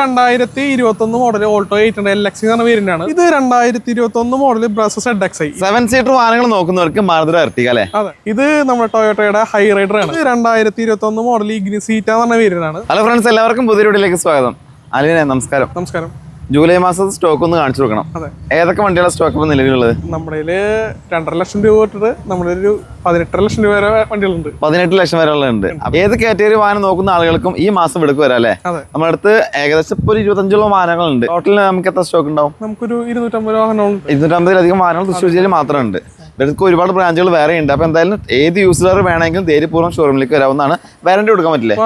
2021 model Alto 800 LX എന്ന വേരിയന്റാണ്. ഇത് 2021 model Brezza ZXi 7 seater വാഹനങ്ങൾ നോക്കുന്നവർക്ക് മാരുതി എർട്ടിഗ അല്ലേ? അതെ, ഇത് നമ്മുടെ ടൊയോട്ടയുടെ ഹൈ റൈഡർ ആണ്. 2021 മോഡൽ ഇഗ്നിസീറ്റ എന്ന് പറഞ്ഞ വേരിയന്റ് ആണ്. ഹലോ ഫ്രണ്ട്സ്, എല്ലാവർക്കും പുതിയ വീഡിയോയിലേക്ക് സ്വാഗതം. അലിനെ നമസ്കാരം. നമസ്കാരം. ജൂലൈ മാസത്തെ സ്റ്റോക്ക് ഒന്ന് കാണിച്ചു കൊടുക്കണം. ഏതൊക്കെ വണ്ടികളുടെ സ്റ്റോക്ക് ഇപ്പോൾ നിലവിലുള്ളത്? നമ്മുടെ 2.5 ലക്ഷം രൂപ തൊട്ടിട്ട് നമ്മുടെ 18 ലക്ഷം രൂപ വരെ വണ്ടികളുണ്ട്. 18 ലക്ഷം വരെ ഉള്ളത്. ഏത് കാറ്റഗറി വാഹനം നോക്കുന്ന ആളുകൾക്കും ഈ മാസം എടുക്ക് വരാം അല്ലേ? നമ്മുടെ അടുത്ത് ഏകദേശം ഇപ്പോൾ 25 വാഹനങ്ങളുണ്ട്. ടോട്ടൽ നമുക്ക് എത്ര സ്റ്റോക്ക് ഉണ്ടാവും? നമുക്കൊരു 250 വാഹനങ്ങളുണ്ട്. 250-ലധികം വാഹനങ്ങൾ തൃശ്ശൂർ ജില്ലയിൽ മാത്രമുണ്ട്. ഇവർക്ക് ഒരുപാട് ബ്രാഞ്ചുകൾ വേറെ ഉണ്ട്. അപ്പൊ എന്തായാലും ഏത് യൂസർ വേണമെങ്കിലും ധൈര്യപൂർവ്വം ഷോറൂമിലേക്ക് വരാവുന്നതാണ്. വാറന്റി കൊടുക്കാൻ പറ്റില്ലേ?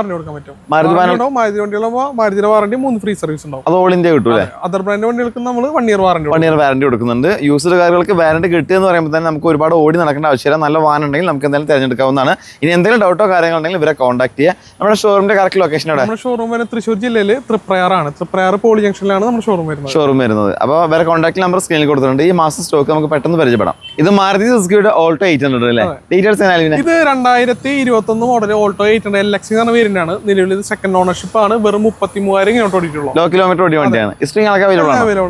മാരുതിയുടെ വാറന്റി 3 ഫ്രീ സർവീസ് ഉണ്ടാവും. അത് ഓൾ ഇന്ത്യ കിട്ടൂല്ലേ? അതർ ബ്രാൻഡ് വണ്ടികൾക്ക് നമ്മൾ 1 ഇയർ വാറന്റി 1 ഇയർ വാറന്റി കൊടുക്കുന്നുണ്ട്. യൂസർകാർക്ക് വാറന്റി കിട്ടുക എന്ന് പറയുമ്പോൾ തന്നെ നമുക്ക് ഒരുപാട് ഓടി നടക്കേണ്ട ആവശ്യമില്ല. നല്ല വാഹനം ഉണ്ടെങ്കിൽ നമുക്ക് എന്തായാലും തിരഞ്ഞെടുക്കാവുന്നതാണ്. ഇനി എന്തെങ്കിലും ഡൗട്ടോ കാര്യങ്ങളുണ്ടെങ്കിൽ ഇവരെ കോൺടാക്ട് ചെയ്യുക. നമ്മുടെ ഷോറൂമിന്റെ കറക്റ്റ് ലൊക്കേഷൻ എവിടെ? നമ്മുടെ ഷോറൂം വരുന്നത് തൃശ്ശൂർ ജില്ലയിൽ തൃപ്രയാറാണ്. തൃപ്രയാർ പോളി ജംഗ്ഷനിലാണ് നമ്മുടെ ഷോറൂം വരുന്നത്. അപ്പോൾ വേറെ കോൺടാക്ട് നമ്പർ സ്ക്രീനിൽ കൊടുത്തിട്ടുണ്ട്. ഈ മാസം സ്റ്റോക്ക് നമുക്ക് പെട്ടെന്ന് പരിചയപ്പെടാം. ഇത് മാരുതി സുസുക്കിയുടെ ഓൾട്ടോ 800 അല്ലേ? ഡീറ്റെയിൽസ് ഇത് 2021 മോഡൽ ഓൾട്ടോ 800 LX എന്ന വേരിയന്റ് ആണ്. നിലവിൽ ഇത് സെക്കൻഡ് ഓണർഷിപ്പ് ആണ്. വെറും 33,000 കിലോമീറ്റർ ഓടിയിട്ടുള്ളൂ. ലോ കിലോമീറ്റർ ഓടിയ വണ്ടിയാണ്.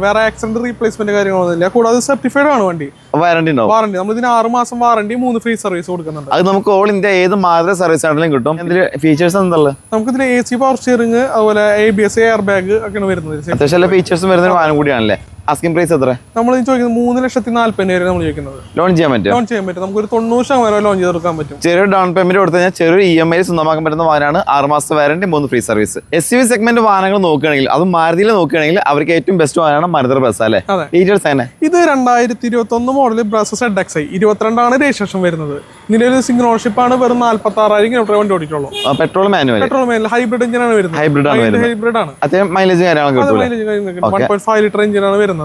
വേറെ ആക്സിഡന്റ് റീപ്ലേസ്മെന്റ് കാര്യങ്ങളൊന്നുമില്ല. കൂടാതെ സർട്ടിഫൈഡ് ആണ് വണ്ടി. വാറന്റി ഉണ്ടാവും. വാറന്റി നമ്മൾ ഇതിന് 6 മാസം വാറന്റി 3 ഫ്രീ സർവീസ് കൊടുക്കുന്നുണ്ട്. അത് നമുക്ക് ഓൾ ഇന്ത്യ ഏത് മാരുതി സർവീസ് സെന്ററിലും കിട്ടും. ഇതിന്റെ ഫീച്ചേഴ്സ് എന്താ? നമുക്ക് ഇതിൽ AC പവർ സ്റ്റിയറിംഗ്, അതുപോലെ ABS എയർ ബാഗ് ഒക്കെയാണ് വരുന്നത്. അത്യാവശ്യം എല്ലാ ഫീച്ചേഴ്സും വരുന്ന വാഹനം കൂടിയാണല്ലേ? ആസ്കിംഗ് പ്രൈസ് എത്ര? നമ്മൾ ചോദിക്കുന്നത് 3,40,000 നമ്മൾ ചോദിക്കുന്നത്. ലോൺ ചെയ്യാൻ പറ്റും. നമുക്ക് ഒരു 90% ലോൺ ചെയ്ത് കൊടുക്കാൻ പറ്റും. ചെറിയ ഡൗൺ പേയ്മെന്റ് കൊടുത്തു കഴിഞ്ഞാൽ ചെറിയ EMI സ്വന്തമാക്കാൻ പറ്റുന്ന വാഹനമാണ്. 6 മാസത്തെ warranty 3 free service. SUV segment വാഹനങ്ങൾ നോക്കുകയാണെങ്കിൽ, അതും മാരുതിയിൽ നോക്കുകയാണെങ്കിൽ അവർക്ക് ഏറ്റവും ബെസ്റ്റ് വാഹനമാണ് മാരുതി ബ്രസ അല്ലേ? ഡീറ്റെയിൽസ് തന്നെ. ഇത് 2021 മോഡൽ ബ്രസ ZXi 22 രജിസ്ട്രേഷൻ വരുന്നത്. നിലവിൽ സിംഗിൾ ഓണർഷിപ്പ് ആണ്. വെറും 46,000 കിലോമീറ്റർ വണ്ടി ഓടിയിട്ടുള്ളൂ. പെട്രോൾ മാനുവൽ ഹൈബ്രിഡ് എഞ്ചിൻ ആണ് വരുന്നത്. ഹൈബ്രിഡ് ആണ്. അത്യാവശ്യം മൈലേജ് കാര്യങ്ങളൊക്കെ 1.5 ലിറ്റർ എഞ്ചിനാണ് വരുന്നത്.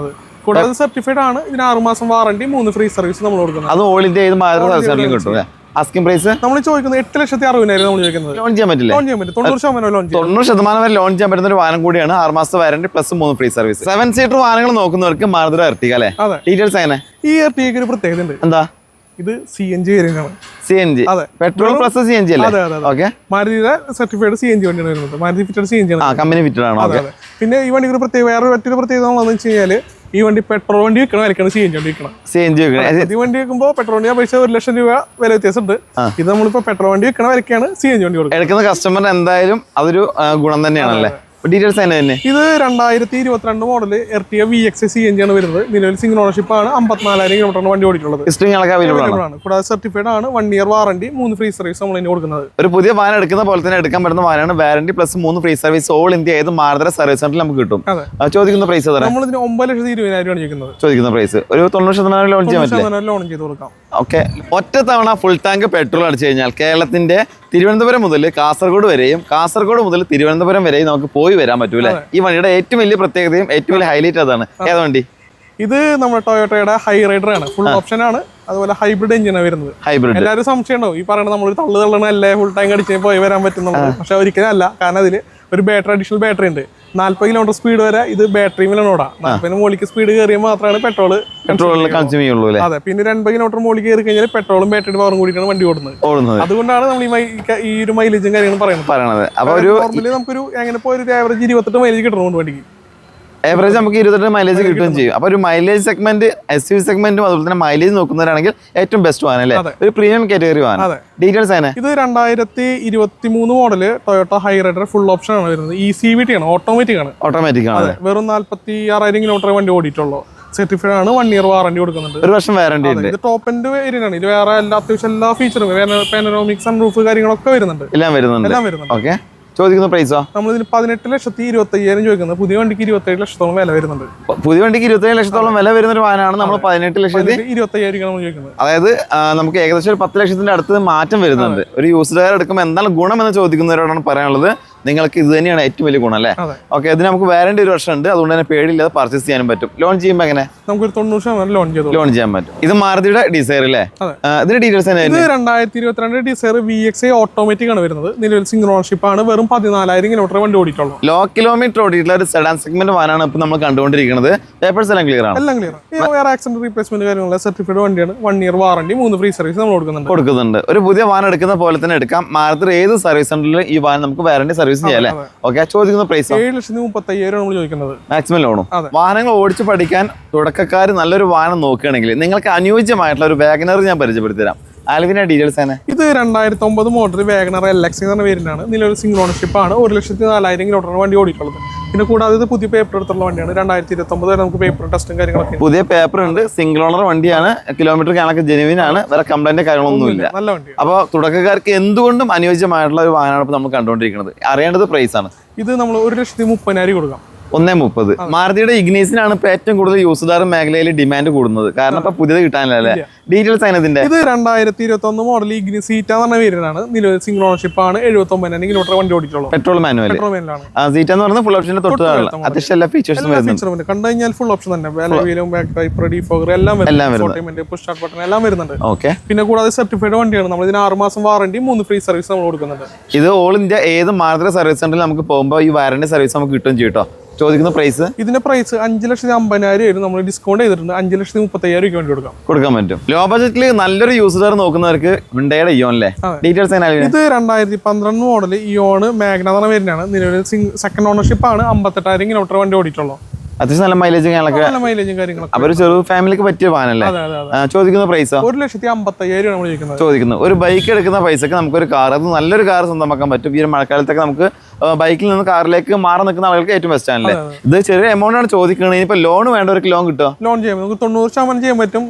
കൂടാതെ സർട്ടിഫൈഡ് ആണ്. ഇതിന് 6 മാസം വാറന്റി 3 ഫ്രീ സർവീസ് നമ്മൾ കൊടുക്കുന്നത്. അത് ഓൾ ഇന്ത്യ ഏത് മാരുതി സർവീസ് സെന്ററിലും കിട്ടും. ആസ്കിംഗ് പ്രൈസ് നമ്മൾ ചോദിക്കുന്നത് 8,60,000 നമ്മൾ ചോദിക്കുന്നത്. ലോൺ ചെയ്യാൻ പറ്റില്ല. 90% വരെ ലോൺ ചെയ്യാൻ പറ്റുന്ന ഒരു വാഹനം കൂടിയാണ്. 6 മാസത്തെ warranty plus 3 free service. 7 seater വാഹനങ്ങൾ നോക്കുന്നവർക്ക് മാരുതി എർട്ടിഗ അല്ലേ? ഡീറ്റെയിൽസ് എങ്ങനെ? ഈ എർട്ടിഗയ്ക്ക് ഒരു പ്രത്യേകത ഉണ്ട്. എന്താ? ഇത് CNG വേരിയന്റ് ആണ്. CNG പെട്രോൾ പ്ലസ് CNG അല്ലേ? ഓക്കെ. മാരുതിയുടെ സർട്ടിഫൈഡ് CNG വണ്ടിയാണ് വരുന്നത്. മാരുതി ഫിറ്റഡ് CNG ആണ്. കമ്പനി ഫിറ്റഡ് ആണ്. പിന്നെ ഈ വണ്ടിക്ക് പ്രത്യേക വേറെ മറ്റൊരു പ്രത്യേകത എന്ന് വെച്ച് കഴിഞ്ഞാൽ ഈ വണ്ടി പെട്രോൾ വണ്ടി വെക്കണം, CNG വണ്ടി വെക്കണം. ഈ വണ്ടി വെക്കുമ്പോൾ പെട്രോൾ വണ്ടി അപേക്ഷിച്ച് 1 ലക്ഷം രൂപ വില വ്യത്യാസമുണ്ട്. ഇത് നമ്മളിപ്പോ പെട്രോൾ വണ്ടി വെക്കണ വരയ്ക്കാണ് CNG വണ്ടി കൊടുക്കുന്നത്. എടുക്കുന്ന കസ്റ്റമറിന് എന്തായാലും അതൊരു ഗുണം തന്നെയാണല്ലേ? ഡീറ്റെയിൽസ് തന്നെ. ഇത് 2022 മോഡൽ എർട്ടിഗ VXi CNG ആണ് വരുന്നത്. നിലവിൽ സിംഗിൾ ഓണർഷിപ്പ് ആണ്. 54,000 കിലോമീറ്റർ വണ്ടി ഓടിയിട്ടുള്ളത്. കൂടാതെ സർട്ടിഫൈഡ് ആണ്. 1 ഇയർ വാറന്റി 3 ഫ്രീ സർവീസ് നമ്മൾ ഇനി കൊടുക്കുന്നത്. ഒരു പുതിയ വാഹനം എടുക്കുന്ന പോലെ തന്നെ എടുക്കാൻ പറ്റുന്ന വാഹനമാണ്. Warranty plus 3 free service all India ഏത് മാരുതി സർവീസ് സെന്ററിൽ നമുക്ക് കിട്ടും. ചോദിക്കുന്ന പ്രൈസ് നമ്മൾ ഇതിന് 9,20,000 ചോദിക്കുന്നത്. ചോദിക്കുന്ന പ്രൈസ് ഒരു 90% ലോൺ ചെയ്യാൻ പറ്റില്ല? ലോൺ ചെയ്ത് കൊടുക്കാം. ഓക്കെ. ഒറ്റ തവണ ഫുൾ ടാങ്ക് പെട്രോൾ അടിച്ചു കഴിഞ്ഞാൽ കേരളത്തിന്റെ തിരുവനന്തപുരം മുതൽ കാസർഗോഡ് വരെയും കാസർഗോഡ് മുതൽ തിരുവനന്തപുരം വരെയും നമുക്ക് പോയി വരാൻ പറ്റൂലേ? ഈ വണ്ടിയുടെ ഏറ്റവും വലിയ പ്രത്യേകതയും ഏറ്റവും വലിയ ഹൈലൈറ്റ് അതാണ്. ഏത് വണ്ടി? ഇത് നമ്മുടെ ടൊയോട്ടയുടെ ഹൈ റൈഡർ ആണ്. ഫുൾ ഓപ്ഷൻ ആണ്. അതുപോലെ ഹൈബ്രിഡ് എഞ്ചിനാണ് വരുന്നത്. ഹൈബ്രിഡ്. എല്ലാവരും സംശയം ഉണ്ടാവും. ഈ പറയുന്നത് നമ്മൾ തള്ളണല്ലേ ഫുൾ ടാങ്ക് അടിച്ച് പോയി വരാൻ പറ്റുന്നത്. പക്ഷെ ഒരിക്കലും അല്ല. കാരണം അതിൽ ഒരു അഡീഷണൽ ബാറ്ററി ഉണ്ട്. 40 കിലോമീറ്റർ സ്പീഡ് വരെ ഇത് ബാറ്ററി മേലാണ് ഓടാം. 40 മോളിക്ക് സ്പീഡ് കയറിയാൽ മാത്രമാണ് പെട്രോൾ കൺസ്യൂം ചെയ്യുള്ളൂ. അതെ. പിന്നെ 2 കിലോമീറ്റർ മോളിൽ കയറി കഴിഞ്ഞാൽ പെട്രോളും ബാറ്ററി പവറും കൂടിയിട്ടാണ് വണ്ടി ഓടുന്നത്. അതുകൊണ്ടാണ് നമ്മൾ ഈ ഒരു മൈലേജും കാര്യങ്ങളും പറയുന്നത്. നോർമലി നമുക്കൊരു എങ്ങനെ പോയി ഒരു ആവറേജ് 28 മൈലേജ് കിട്ടുന്നുണ്ട് വണ്ടിക്ക്. ഏവറേജ് നമുക്ക് 28 മൈലേജ് കിട്ടുകയും ചെയ്യും. അപ്പോൾ ഒരു മൈലേജ് സെഗ്മെന്റ് SUV സെഗ്മെന്റും അതുപോലെ തന്നെ മൈലേജ് നോക്കുന്നവരാണെങ്കിൽ ഏറ്റവും ബെസ്റ്റ് വാഹനം അല്ലേ? ഒരു പ്രീമിയം കാറ്റഗറി വാഹനം. ഡീറ്റെയിൽസ് ആണ്. ഇത് 2023 model Toyota high rider full option ആണ് വരുന്നത്. ECVT ആണ്. ഓട്ടോമാറ്റിക് ആണ്. വെറും 46,000 കിലോമീറ്റർ വണ്ടി ഓടിയിട്ടുള്ളൂ. സർട്ടിഫൈഡ് ആണ്. 1 ഇയർ വാറന്റി കൊടുക്കുന്നുണ്ട്. 1 വർഷം വാറന്റി ഉണ്ട്. ഇത് ടോപ്പ് എൻഡ് വേരിയന്റ് ആണ്. ഇത് വേറെ അത്യാവശ്യം എല്ലാ ഫീച്ചറും പാനോറാമിക് സൺറൂഫ് കാര്യങ്ങളൊക്കെ വരുന്നുണ്ട്. എല്ലാം വരുന്നുണ്ട്. ഓക്കെ. ചോദിക്കുന്ന പ്രൈസോ? നമ്മളിതിന് 18,25,000 ചോദിക്കുന്നത്. പുതിയ വണ്ടിക്ക് 27 ലക്ഷത്തോളം വില വരുന്നുണ്ട്. പുതിയ വണ്ടിക്ക് 27 ലക്ഷത്തോളം വില വരുന്ന ഒരു വാഹനമാണ്. നമ്മൾ 18,25,000 നമ്മൾ ചോദിക്കുന്നത്. അതായത് നമുക്ക് ഏകദേശം ഒരു 10 ലക്ഷത്തിന്റെ അടുത്ത് മാറ്റം വരുന്നുണ്ട്. ഒരു യൂസ്ഡ് കാർ എടുക്കുമ്പോൾ എന്താണ് ഗുണം എന്ന് ചോദിക്കുന്നവരോടാണ് പറയാനുള്ളത്. നിങ്ങൾക്ക് ഇത് തന്നെയാണ് ഏറ്റവും വലിയ ഗുണം അല്ലേ? ഓക്കെ. ഇതിന് നമുക്ക് വാറന്റി 1 വർഷം ഉണ്ട്. അതുകൊണ്ട് തന്നെ പേടിയില്ലാതെ പർച്ചേസ് ചെയ്യാനും പറ്റും. ലോൺ ചെയ്യുമ്പോൾ എങ്ങനെ? നമുക്ക് 90% ലോൺ ചെയ്യാൻ പറ്റും. ഇത് മാരുതിയുടെ ഡിസൈർ അല്ലേ? ഇതിന്റെ ഡീറ്റെയിൽസ് തന്നെ. ഇത് 2022 ഡിസൈർ VXi ഓട്ടോമാറ്റിക് ആണ് വരുന്നത്. നിലവിൽ സിംഗിൾ ഓണർഷിപ്പ് ആണ്. വെറും 14,000 കിലോമീറ്റർ വണ്ടി ഓടിയിട്ടുള്ളൂ. ലോ കിലോമീറ്റർ ഓടിയിട്ടുള്ള ഒരു സെഡാൻ സെഗ്മെന്റ് വാഹനമാണ് ഇപ്പൊ നമ്മൾ കണ്ടുകൊണ്ടിരിക്കുന്നത്. പേപ്പേഴ്സ് എല്ലാം ക്ലിയർ ആണ്. എല്ലാം ക്ലിയർ. വേറെ ആക്സിഡന്റ് റീപ്ലേസ്മെന്റ് കാര്യങ്ങളുള്ള സർട്ടിഫൈഡ് വണ്ടിയാണ്. 1 ഇയർ വാറന്റി 3 ഫ്രീ സർവീസ് നമ്മൾ കൊടുക്കുന്നുണ്ട്. ഒരു പുതിയ വാഹനം എടുക്കുന്ന പോലെ തന്നെ എടുക്കാം. മാരുതി ഏത് സർവീസ് സെന്ററിലും ഈ വാഹനം നമുക്ക് വാറന്റി സർവീസ് സർവീസ് ചെയ്യാം അല്ലേ? ഓക്കെ, ചോദിക്കുന്ന പ്രൈസ് 7,35,000 നമ്മൾ ചോദിക്കുന്നത്. മാക്സിമം ലോണും. വാഹനങ്ങൾ ഓടിച്ചു പഠിക്കാൻ തുടക്കക്കാർ നല്ലൊരു വാഹനം നോക്കുകയാണെങ്കിൽ നിങ്ങൾക്ക് അനുയോജ്യമായിട്ടുള്ള ഒരു വാഗനർ ഞാൻ പരിചയപ്പെടുത്തി തരാം. ആൽവിന്റെ ഡീറ്റെയിൽസ് ആണ്. ഇത് 2009 മോഡൽ വാഗനർ LX എന്ന് പറഞ്ഞ പേരിലാണ്. നിലവിൽ സിംഗിൾ ഓണർഷിപ്പ് ആണ്. 1,04,000 കിലോമീറ്റർ വണ്ടി ഓടിയിട്ടുള്ളത്. പിന്നെ കൂടാതെ ഇത് പുതിയ പേപ്പർ എടുത്തുള്ള വണ്ടിയാണ്. 2029 വരെ നമുക്ക് പേപ്പർ ടെസ്റ്റും കാര്യങ്ങളൊക്കെ പുതിയ പേപ്പർ ഉണ്ട്. സിംഗിൾ ഓണർ വണ്ടിയാണ്. കിലോമീറ്റർ കണക്ക് ജെനുവിൻ ആണ്. വേറെ കംപ്ലൈന്റ് കാര്യങ്ങളൊന്നുമില്ല. നല്ല വണ്ടിയാണ്. അപ്പോൾ തുടക്കക്കാർക്ക് എന്തുകൊണ്ടും അനുയോജ്യമായിട്ടുള്ള ഒരു വാഹനമാണ് ഇപ്പോൾ നമ്മൾ കണ്ടുകൊണ്ടിരിക്കുന്നത്. അറിയേണ്ടത് പ്രൈസ് ആണ്. ഇത് നമ്മൾ 1,30,000 കൊടുക്കാം. 1.30. മാരുതിയുടെ ഇഗ്നീസിനാണ് ഇപ്പൊ ഏറ്റവും കൂടുതൽ യൂസ്ഡാർ മേഖലയിൽ ഡിമാൻഡ് കൂടുന്നത്. കാരണം ഇപ്പൊ പുതിയത് കിട്ടാനില്ല. ഡീറ്റെയിൽസ് അതിന്റെ ഇത് 2021 മോഡൽ ഇഗ്നി സീറ്റ എന്ന് പറഞ്ഞ പേരിലാണ്. നിലവിൽ സിംഗിൾ ഓണർഷിപ്പ് ആണ്. 79,000 കിലോമീറ്റർ വണ്ടി ഓടിച്ചുള്ളൂ. Petrol manual. സീറ്റ എന്ന് പറയുന്നത് ഫുൾ ഓപ്ഷന്റെ തൊട്ട് അത്യാവശ്യം എല്ലാ ഫീച്ചേഴ്സും വരുന്നുണ്ട്. കണ്ടു കഴിഞ്ഞാൽ ഫുൾ ഓപ്ഷൻ തന്നെ. എല്ലാം വരുന്നുണ്ട്. ഓക്കെ. പിന്നെ കൂടാതെ സർട്ടിഫൈഡ് വണ്ടിയാണ്. നമ്മൾ ഇതിന് 6 മാസം വാറണ്ടി, 3 ഫ്രീ സർവീസ് നമ്മൾ കൊടുക്കുന്നുണ്ട്. ഇത് ഓൾ ഇന്ത്യ ഏത് മാരുതി സർവീസ് സെന്ററിൽ നമുക്ക് പോകുമ്പോൾ ഈ വാറണ്ടി സർവീസ് നമുക്ക് കിട്ടും ചെയ്യും. ചോദിക്കുന്ന പ്രൈസ് ഇതിന്റെ പ്രൈസ് 5,50,000 നമ്മൾ ഡിസ്കൗണ്ട് ചെയ്തിട്ടുണ്ട്. 5,35,000 വേണ്ടി കൊടുക്കാൻ പറ്റും. ലോ ബജറ്റിൽ നല്ലൊരു യൂസർ നോക്കുന്നവർക്ക് ഹ്യുണ്ടായുടെ ഇയോൺ അല്ലേ? ഡീറ്റെയിൽസ് ഇത് 2012 മോഡൽ ഇയോൺ മാഗ്ന എന്ന പേരിനാണ്. നിലവിൽ സെക്കൻഡ് ഓണർഷിപ്പ് ആണ്. 58,000 കിലോമീറ്റർ വണ്ടി ഓടിയിട്ടുള്ളൂ. അത്യാവശ്യം നല്ല മൈലേജും കാര്യങ്ങളൊക്കെ. അപ്പൊ ഒരു ചെറു ഫാമിലിക്ക് പറ്റിയ വാഹനല്ലേ? ചോദിക്കുന്ന പ്രൈസോ 1,55,000 നമ്മൾ ചോദിക്കുന്നത്. ഒരു ബൈക്ക് എടുക്കുന്ന പൈസക്ക് നമുക്കൊരു കാർ, അത് നല്ലൊരു കാർ സ്വന്തമാക്കാൻ പറ്റും. ഈ ഒരു മഴക്കാലത്തൊക്കെ നമുക്ക് ബൈക്കിൽ നിന്ന് കാറിലേക്ക് മാറി നിൽക്കുന്ന ആളുകൾക്ക് ഏറ്റവും ബെസ്റ്റ് ആണല്ലേ? ഇത് ചെറിയ എമൗണ്ട് ആണ് ചോദിക്കുന്നത്. ഇനിയിപ്പോ ലോൺ വേണ്ടവർക്ക് ലോൺ കിട്ടുക? ലോൺ ചെയ്യാം. നമുക്ക് 90% ചെയ്യാൻ പറ്റും.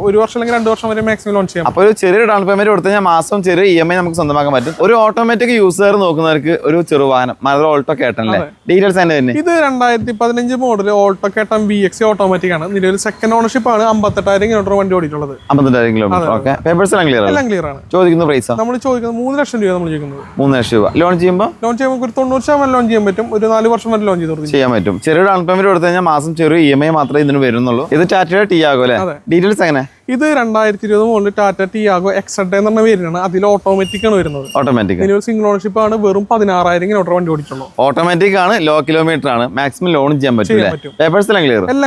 ഒരു വർഷം അല്ലെങ്കിൽ 2 വർഷം വരെ മാക്സിമം ലോൺ ചെയ്യാം. അപ്പൊ ഒരു ചെറിയൊരു ഡൗൺ പേയ്മെന്റ് കൊടുത്തു കഴിഞ്ഞാൽ മാസം ചെറിയ EMI നമുക്ക് സ്വന്തമാക്കാൻ പറ്റും. ഒരു ഓട്ടോമാറ്റിക് യൂസർ നോക്കുന്നവർക്ക് ഒരു ചെറു വാഹനം മാരുതി ഓൾട്ടോ കേട്ടല്ലേ? ഡീറ്റെയിൽസ് തന്നെ. ഇത് 2015 മോഡൽ ഓൾട്ടോ കേട്ടൻ VX ഓട്ടോമാറ്റിക് ആണ്. നിലവിൽ സെക്കൻഡ് ഓണർഷിപ്പ് ആണ്. 58,000 കിലോമീറ്റർ വണ്ടി ഓടിയിട്ടുള്ളത്. 58,000 കിലോമീറ്റർ. ഓക്കെ, പേപ്പേഴ്സ് എല്ലാം ക്ലിയർ ആണ്. ചോദിക്കുന്ന പ്രൈസ് നമ്മൾ ചോദിക്കുന്നത് 3 ലക്ഷം രൂപ. നമ്മൾ ചോദിക്കുന്നത് 3 ലക്ഷം രൂപ. ലോൺ ചെയ്യുമ്പോൾ ഒരു 90% ലോൺ ചെയ്യാൻ പറ്റും. ഒരു 4 വർഷം വരെ ലോൺ ചെയ്യാൻ പറ്റും. ചെറിയ ഡൗൺ പേയ്മെന്റ് കൊടുത്തു കഴിഞ്ഞാൽ മാസം ചെറിയ EMI മാത്രമേ ഇതിന് വരുന്നുള്ളൂ. ഇത് ടാറ്റയുടെ ടിയാഗോ അല്ലേ? ഡീറ്റെയിൽസ് എങ്ങനെ? ഇത് 2020 മോഡൽ ടാറ്റ ടിയാഗോ XZ എന്ന് പറഞ്ഞ പേരിനാണ്. അതിൽ ഓട്ടോമാറ്റിക് ആണ് വരുന്നത്. ഓട്ടോമാറ്റിക്. സിംഗിൾ ഓണർഷിപ്പ് ആണ്. വെറും 16,000 കിലോമീറ്റർ വണ്ടി ഓടിച്ചുള്ളൂ. ഓട്ടോമാറ്റിക് ആണ്. ലോ കിലോമീറ്റർ ആണ്. മാക്സിമം ലോൺ ചെയ്യാൻ പറ്റും. പേപ്പേഴ്സ് എല്ലാം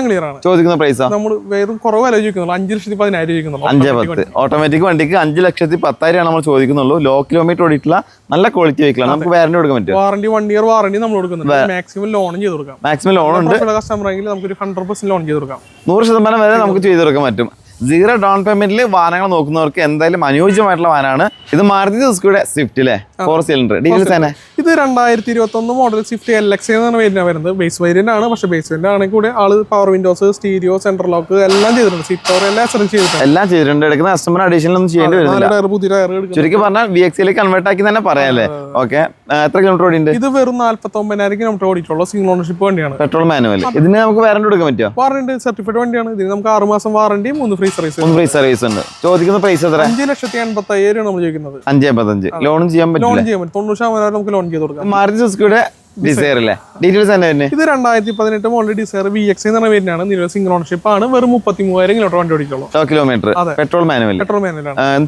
ക്ലിയർ ആണ്. ചോദിക്കുന്ന പ്രൈസ് നമ്മൾ വെറും കുറവ് വില ചോദിക്കുന്നുള്ളൂ. 5,10,000 ചോദിക്കുന്നുള്ളൂ. 5,10,000. ഓട്ടോമാറ്റിക് വണ്ടിക്ക് 5,10,000 നമ്മൾ ചോദിക്കുന്നുള്ളൂ. ലോ കിലോമീറ്റർ ഓടിയിട്ടുള്ള നല്ല ക്വാളിറ്റി വെഹിക്കിളാണ്. നമുക്ക് വാറണ്ടി കൊടുക്കാൻ പറ്റും. വാറണ്ടി 1 ഇയർ വാറണ്ടി നമ്മൾ കൊടുക്കുന്നുണ്ട്. മാക്സിമം ലോണും ചെയ്ത് കൊടുക്കാം. മാക്സിമം ലോൺ ഉണ്ട്. കസ്റ്റമർ ആണെങ്കിൽ നമുക്ക് 100% ലോൺ ചെയ്ത് കൊടുക്കാം. 100% വരെ നമുക്ക് ചെയ്ത് കൊടുക്കാൻ പറ്റും. 0 ഡൗൺ പേയ്മെന്റിൽ വാഹനങ്ങൾ നോക്കുന്നവർക്ക് എന്തായാലും അനുയോജ്യമായിട്ടുള്ള വാഹനമാണ്. ഇത് മാരുതി സുസുക്കിയുടെ സ്വിഫ്റ്റ് അല്ലേ? 4 സിലിണ്ടർ. ഡീറ്റെയിൽസ് തന്നെ. ഇത് 2021 മോഡൽ സ്വിഫ്റ്റ് LX എന്നാണ് വരുന്നത്. ബേസ് വേരിയന്റ് ആണ്. പക്ഷേ ബേസ് വേരിയന്റ് ആണെങ്കിൽ കൂടെ ആള് power Windows, stereo, central lock എല്ലാം ചെയ്തിട്ടുണ്ട്. സീറ്റ് കവർ എല്ലാം ചെയ്തിട്ടുണ്ട്. എടുക്കുന്ന കസ്റ്റമർ അഡീഷണൽ ഒന്നും ചെയ്യേണ്ടി വരുന്നില്ല. ചുരുക്കി പറഞ്ഞാൽ VX-ലേക്ക് കൺവേർട്ട് ആക്കി തന്നെ പറയാല്ലേ? ഓക്കെ. എത്ര കിലോമീറ്റർ ഓടിയുണ്ട്? ഇത് വെറും 49,000 കിലോമീറ്റർ ഓടിയിട്ടുള്ള സിംഗിൾ ഓണർഷിപ്പ് വണ്ടിയാണ്. Petrol manual. ഇതിന് നമുക്ക് വാറണ്ടി കൊടുക്കാൻ പറ്റുമോ? വാറണ്ടി സർട്ടിഫൈഡ് വണ്ടിയാണ്. ഇതിന് നമുക്ക് 6 മാസം വാറണ്ടി, 3 ഫ്രീ സർവീസ് ഉണ്ട്. ചോദിക്കുന്ന പ്രൈസ് എത്ര? 5,85,000 നമ്മൾ ചോദിക്കുന്നത്. 5,85,000. ലോണും ചെയ്യാൻ പറ്റും. 90% നമുക്ക് ലോൺ ചെയ്ത് കൊടുക്കാം. മാരുതി സുസുക്കിയുടെ ഡിസയർ അല്ലേ? ഡീറ്റെയിൽസ് തന്നെ. ഇത് 2018 മോഡൽ ഡിസയർ VX എന്ന് പറഞ്ഞ പേരിനാണ്. നിലവിൽ സിംഗിൾ ഓണർഷിപ്പ് ആണ്. വെറും 33,000 കിലോമീറ്റർ വണ്ടി ഓടിക്കുള്ളൂ. കിലോമീറ്റർ. Petrol manual.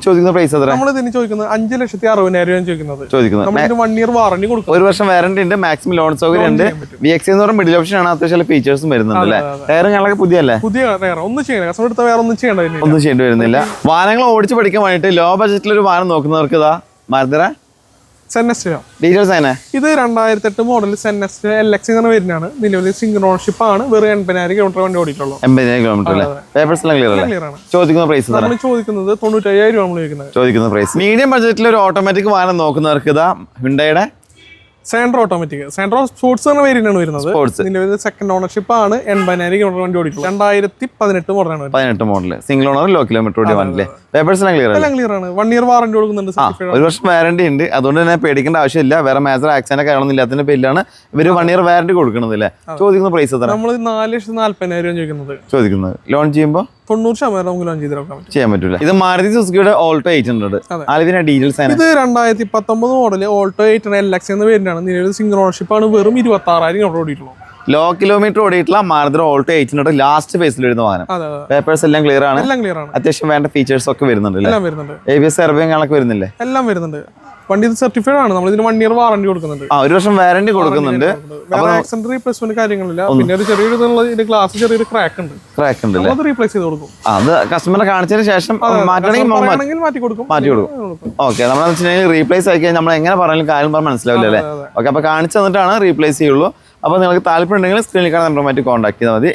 ചോദിക്കുന്ന പ്രൈസ് എത്ര? നമ്മൾ ഇതിന് ചോദിക്കുന്നത് 5,60,000 ചോദിക്കുന്നത്. നമ്മൾ 1 ഇയർ വാറണ്ടി കൊടുക്കും. 1 വർഷം വാറണ്ടി ഉണ്ട്. മാക്സിമം ലോൺ സൗകര്യം ഉണ്ട്. VX എന്ന് പറഞ്ഞ മിഡിൽ ഓപ്ഷൻ ആണ്. അത്യാവശ്യം ഫീച്ചേഴ്സും വരുന്നുണ്ട് അല്ലേ? ടയറുകളൊക്കെ പുതിയ ടയർ. ഒന്നും ചെയ്യണ്ട. കസ്റ്റമർ എടുത്ത വേറെ ഒന്നും ചെയ്യേണ്ടി വരുന്നില്ല. വാഹനങ്ങൾ ഓടിച്ച് പഠിക്കാൻ വേണ്ടിയിട്ട് ലോ ബജറ്റിൽ ഒരു വാഹനം നോക്കുന്നവർക്ക് ഇതാ മാരുതി ഡീറ്റെയിൽസ് ആണ്. ഇത് 2008 മോഡൽ സെന്നസ്റ്റ് LX എന്ന പേരിനാണ്. നിലവിൽ സിംഗിൾ ഓണർഷിപ്പ് ആണ്. വെറും 80,000 കിലോമീറ്റർ വണ്ടി ഓടിയിട്ടുള്ളൂ. 80,000 കിലോമീറ്റർ. പേപ്പേഴ്സ് എല്ലാം ക്ലിയർ ആണ്. ചോദിക്കുന്ന പ്രൈസ് നമ്മൾ ചോദിക്കുന്നത് 95,000 നമ്മൾ ചോദിക്കുന്ന പ്രൈസ്. മീഡിയം ബഡ്ജറ്റിൽ ഒരു ഓട്ടോമാറ്റിക് വാഹനം നോക്കുന്നവർക്ക് ഇതാ ഹ്യുണ്ടായുടെ സാൻഡ്രോ ഓട്ടോമാറ്റിക്. സാൻഡ്രോ സ്പോർട്സ് എന്ന പേരിനാണ് വരുന്നത്. നിലവിൽ സെക്കൻഡ് ഓണർഷിപ്പ് ആണ്. 80,000 കിലോമീറ്റർ വണ്ടി ഓടിക്കും. 2018 മോഡലാണ്. 18 model. Single owner, low kilometre ഓടി വണ്ടില്ലേ? പേപ്പേഴ്സ് എല്ലാം ക്ലിയർ ആണ്. 1 ഇയർ വാറണ്ടി കൊടുക്കുന്നുണ്ട്. 1 വർഷം വാറണ്ടി ഉണ്ട്. അതുകൊണ്ട് തന്നെ പേടിക്കേണ്ട ആവശ്യമില്ല. വേറെ മേജർ ആക്സിഡന്റ് കാര്യങ്ങളൊന്നും ഇല്ലാത്തതിന്റെ പേരിലാണ് ഇവര് 1 ഇയർ വാറണ്ടി കൊടുക്കുന്നത് അല്ലേ? ചോദിക്കുന്ന പ്രൈസ് എത്ര? നമ്മൾ 4,40,000 ചോദിക്കുന്നത്. ലോൺ ചെയ്യുമ്പോൾ 90% നമുക്ക് ലോൺ ചെയ്ത് കൊടുക്കാൻ ചെയ്യാൻ പറ്റില്ല. ഇത് മാരുതി സുസുക്കിയുടെ ഓൾട്ടോ 800. ആൽവിന്റെ ഡീറ്റെയിൽസ് ആണ്. ഇത് 2019 മോഡൽ ഓൾട്ടോ 800 LX എന്ന പേരിനാണ്. നിലവിൽ സിംഗിൾ ഓണർഷിപ്പ് ആണ്. വെറും 26,000 കിലോമീറ്റർ ഓടിയിട്ടുള്ളൂ. ലോ കിലോമീറ്റർ ഓടിയിട്ടുള്ള മാരുതി ഓൾട്ടോ 800 ലാസ്റ്റ് ഫേസിൽ വരുന്ന വാഹനം. പേപ്പേഴ്സ് എല്ലാം ക്ലിയർ ആണ്. എല്ലാം ക്ലിയർ ആണ്. അത്യാവശ്യം വേണ്ട ഫീച്ചേഴ്സ് ഒക്കെ വരുന്നുണ്ട്. ABS സർവേയും കാണൊക്കെ വരുന്നില്ലേ? എല്ലാം വരുന്നുണ്ട്. വണ്ടി ഇത് സർട്ടിഫൈഡ് ആണ്. നമ്മൾ ഇതിന് 1 ഇയർ വാറണ്ടി കൊടുക്കുന്നുണ്ട്. ഒരു വർഷം വാറണ്ടി കൊടുക്കുന്നുണ്ട്. വേറെ ആക്സിഡന്റ് റീപ്ലേസ്മെന്റ് കാര്യങ്ങളില്ല. പിന്നെ ഒരു ചെറിയൊരു ഗ്ലാസ് ചെറിയൊരു ക്രാക്ക് ഉണ്ട്. അത് റീപ്ലേസ് ചെയ്ത് കൊടുക്കും. അത് കസ്റ്റമറെ കാണിച്ചതിന് ശേഷം മാറ്റണമെങ്കിൽ മാറ്റി കൊടുക്കും. ഓക്കെ, നമ്മളെന്ന് വെച്ചിട്ടുണ്ടെങ്കിൽ റീപ്ലേസ് ആക്കി കഴിഞ്ഞാൽ നമ്മൾ എങ്ങനെ പറഞ്ഞാലും കാര്യം പറഞ്ഞാൽ മനസ്സിലാവില്ല അല്ലേ? ഓക്കെ, അപ്പൊ കാണിച്ചു തന്നിട്ടാണ് റീപ്ലേസ് ചെയ്യുള്ളൂ. അപ്പോൾ നിങ്ങൾക്ക് താല്പര്യം ഉണ്ടെങ്കിൽ സ്ക്രീനിൽ കാണാൻ നമ്പറുമായിട്ട് കോൺടാക്ട് ചെയ്താൽ മതി.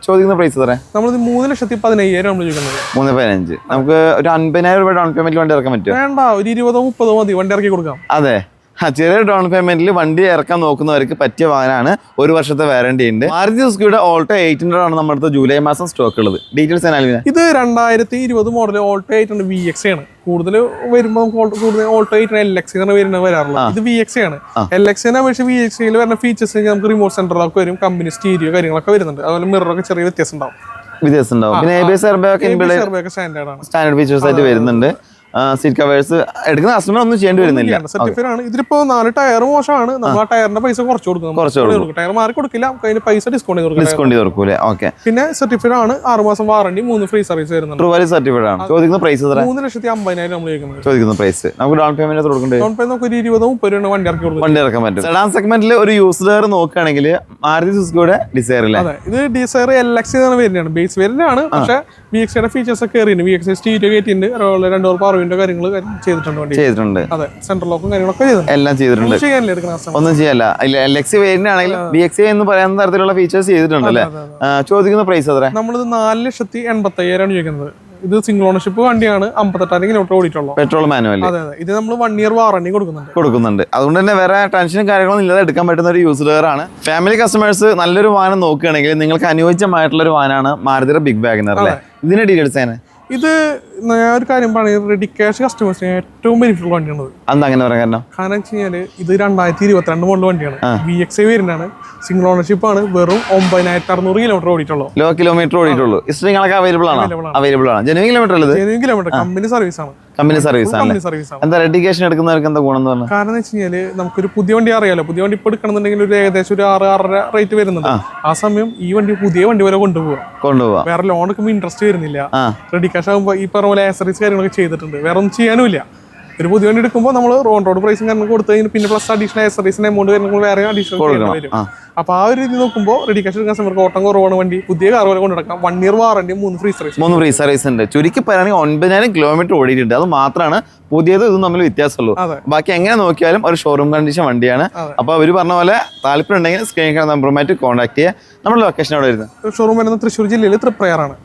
ചോദിക്കുന്ന പ്രൈസ് തരാം. നമ്മൾ 3,15,000 നമ്മൾ ചോദിക്കുന്നത്. 3,15,000. നമുക്ക് ഒരു 50,000 രൂപ ഡൗൺ പേയ്മെന്റ് വണ്ടി ഇറക്കാൻ പറ്റും? വേണ്ട, ഒരു 20-30 മതി വണ്ടി ഇറക്കി കൊടുക്കാം. അതെ, ചെറിയ ഡൗൺ പേയ്മെന്റിൽ വണ്ടി ഇറക്കാൻ നോക്കുന്നവർക്ക് പറ്റിയ വാഹനമാണ്. 1 വർഷത്തെ വാറണ്ടി ഉണ്ട്. മാരുതി സുസുക്കിയുടെ ഓൾട്ടോ 800 ആണ് നമ്മുടെ അടുത്ത് ജൂലൈ മാസം സ്റ്റോക്ക് ഉള്ളത്. ഡീറ്റെയിൽസ് ഇത് 2020 മോഡൽ ഓൾട്ടോ 800 VX ആണ്. കൂടുതൽ വരുമ്പോൾ കൂടുതൽ ഓൾട്ടോ 800 LX വരാറുള്ളത്. ഇത് VX ആണ്. LX-നെ അപേക്ഷിച്ച് VX-ൽ വരുന്ന ഫീച്ചേഴ്സ് നമുക്ക് റിമോട്ട് സെന്ററൊക്കെ വരും, കമ്പനി സ്റ്റീരിയോ കാര്യങ്ങളൊക്കെ വരുന്നുണ്ട്. അതുപോലെ മിററൊക്കെ ചെറിയ വ്യത്യാസം ഉണ്ടാവും. പിന്നെ ABS സ്റ്റാൻഡേർഡ് ഫീച്ചേഴ്സ് ആയിട്ട് വരുന്നുണ്ട്. സീറ്റ് കവേഴ്സ് എടുക്കുന്ന കസ്റ്റമർ ഒന്നും ചെയ്യേണ്ടി വരുന്നില്ല. സർട്ടിഫൈഡ് ആണ്. ഇതിപ്പോ 4 ടയർ മോശമാണ്. നമ്മൾ ആ ടയറിന്റെ പൈസ കുറച്ച് കൊടുക്കും. ടയർ മാറി കൊടുക്കില്ല, അതിന് പൈസ ഡിസ്കൗണ്ട് ചെയ്ത് കൊടുക്കൂലേ? ഓക്കെ. പിന്നെ സർട്ടിഫൈഡ് ആണ്. 6 മാസം വാറണ്ടി, 3 ഫ്രീ സർവീസ് വരുന്നുണ്ട്. ട്രൂ വാല്യൂ സർട്ടിഫൈഡ് ആണ്. ചോദിക്കുന്ന പ്രൈസ് 3,50,000 നമ്മൾ ചോദിക്കുന്ന പ്രൈസ്. നമുക്ക് ഡൗൺ പേയ്മെന്റ് കൊടുക്കണ്ടേ? ഡൗൺ പേയ്മെന്റ് നമുക്ക് 20-30 രൂപ വണ്ടി ഇറക്കി കൊടുക്കും. വണ്ടി ഇറക്കാൻ പറ്റും. സെഡാൻ സെഗ്മെന്റിൽ ഒരു യൂസ്ഡ് നോക്കുകയാണെങ്കിൽ മാരുതി സുസുക്കിയുടെ ഡിസയർ അല്ലേ? അതെ, ഇത് ഡിസയർ LX വരുന്നതാണ്. ബേസ് വേരിയന്റ് ആണ്. പക്ഷേ VX-യുടെ ഫീച്ചേഴ്സ് ഒക്കെ കയറിയിട്ടുണ്ട്. VX സ്റ്റീരിയോ കയറ്റിയിട്ടുണ്ട്. 2 ഡോർ പവർ വിൻഡോ കാര്യങ്ങൾ ചെയ്തിട്ടുണ്ട്. അതെ, സെൻട്രൽ ലോക്കും കാര്യങ്ങളൊക്കെ എല്ലാം ചെയ്തിട്ടുണ്ട്. ഒന്നും ചെയ്യല്ല. LX വേരിയന്റ് ആണെങ്കിലും VX എന്ന് പറയുന്ന തരത്തിലുള്ള ഫീച്ചേഴ്സ് ചെയ്തിട്ടുണ്ട് അല്ലേ? ചോദിക്കുന്ന പ്രൈസ് എത്ര? നമ്മളിത് 4,85,000 ചോദിക്കുന്നത്. ഇത് സിംഗിൾ ഓണർഷിപ്പ് വണ്ടിയാണ്. 58,000 കിലോമീറ്റർ ഓടിയിട്ടുള്ളൂ. Petrol manual. അതെ, ഇത് നമ്മൾ 1 ഇയർ വാറണ്ടി കൊടുക്കുന്നുണ്ട്. അതുകൊണ്ട് തന്നെ വേറെ ടെൻഷനും കാര്യങ്ങളൊന്നും ഇല്ലാതെ എടുക്കാൻ പറ്റുന്ന ഒരു യൂസർ ആണ്. ഫാമിലി കസ്റ്റമേഴ്സ് നല്ലൊരു വാഹനം നോക്കുകയാണെങ്കിൽ നിങ്ങൾക്ക് അനുയോജ്യമായിട്ടുള്ള ഒരു വാഹനമാണ് മാരുതിയുടെ ബിഗ് വാഗനർ അല്ലേ? ഇതിന്റെ ഡീറ്റെയിൽസ് ആണ്. ഇത് ഞാൻ ഒരു കാര്യം പറയുന്നത്, റെഡി ക്യാഷ് കസ്റ്റമേഴ്സിന് ഏറ്റവും ബെനിഫിറ്റ് വണ്ടിയാണ്. എന്താ അങ്ങനെ പറയാൻ കാരണം വെച്ച് കഴിഞ്ഞാല് ഇത് 2022 മോഡൽ വണ്ടിയാണ്. VX വരുന്നതാണ്. സിംഗിൾ ഓണർഷിപ്പ് ആണ്. വെറും 9,600 കിലോമീറ്റർ ഓടിയിട്ടുള്ളൂ. ലോ കിലോമീറ്റർ ഓടിയിട്ടുള്ളൂ. ഹിസ്റ്ററികളൊക്കെ അവൈലബിൾ ആണ്. ജെനുവിൻ കിലോമീറ്റർ കമ്പനി സർവീസ് ആണ്. കമ്പനി സർവീസ് ആണ്. എന്താ റെഡിക്കേഷൻ എടുക്കുന്നവർക്ക് എന്താ ഗുണം എന്ന് പറഞ്ഞാൽ? കാരണം എന്ന് വെച്ച് കഴിഞ്ഞാല് നമുക്കൊരു പുതിയ വണ്ടി അറിയാലോ. പുതിയ വണ്ടി ഇപ്പൊ എടുക്കണമെന്നുണ്ടെങ്കിൽ ഒരു ഏകദേശം ഒരു 6-6.5 റേറ്റ് വരുന്നുണ്ട്. ആ സമയം ഈ വണ്ടി പുതിയ വണ്ടി വരെ കൊണ്ടുപോകാം. വേറെ ലോൺ എടുക്കുമ്പോൾ ഇൻട്രസ്റ്റ് വരുന്നില്ല. റെഡി ക്യാഷ് ആകുമ്പോൾ ഈ പറഞ്ഞ പോലെ ആക്സറീസ് കാര്യങ്ങളൊക്കെ ചെയ്തിട്ടുണ്ട്. വേറെ ഒന്നും ചെയ്യാനുമില്ല. ഒരു പുതിയ വണ്ടി എടുക്കുമ്പോൾ നമ്മൾ ഓൺ റോഡ് പ്രൈസും കാര്യങ്ങൾ കൊടുത്തു കഴിഞ്ഞാൽ പിന്നെ പ്ലസ് അഡീഷണൽ ആക്സറീസിന്റെ എമൗണ്ട് കാര്യങ്ങൾ വേറെ അഡീഷണൽ വരും. അപ്പൊ ആ ഒരു രീതി നോക്കുമ്പോൾ റെഡി ക്യാഷ് എടുക്കാൻ സമയത്ത് ഓട്ടം കുറവാണ് വണ്ടി. പുതിയ കാർ പോലെ കൊണ്ടുനടക്കാം. 1 ഇയർ വാറണ്ടി, 3 ഫ്രീ സർവീസ് ഉണ്ട്. ചുരുക്കി പറയുകയാണെങ്കിൽ 9,000 കിലോമീറ്റർ ഓടിയിട്ടുണ്ട്. അത് മാത്രമാണ് പുതിയത് ഇതും തമ്മിൽ വ്യത്യാസമുള്ളൂ. ബാക്കി എങ്ങനെ നോക്കിയാലും ഒരു ഷോറൂം കണ്ടീഷൻ വണ്ടിയാണ്. അപ്പൊ അവർ പറഞ്ഞ പോലെ താല്പര്യം ഉണ്ടെങ്കിൽ സ്ക്രീൻ നമ്പറുമായിട്ട് കോൺടാക്ട് ചെയ്യുക. നമ്മുടെ ലൊക്കേഷൻ അവിടെ വരുന്നത് ഷോറൂം വരുന്നത് തൃശ്ശൂർ ജില്ലയിൽ തൃപ്രയാറാണ്.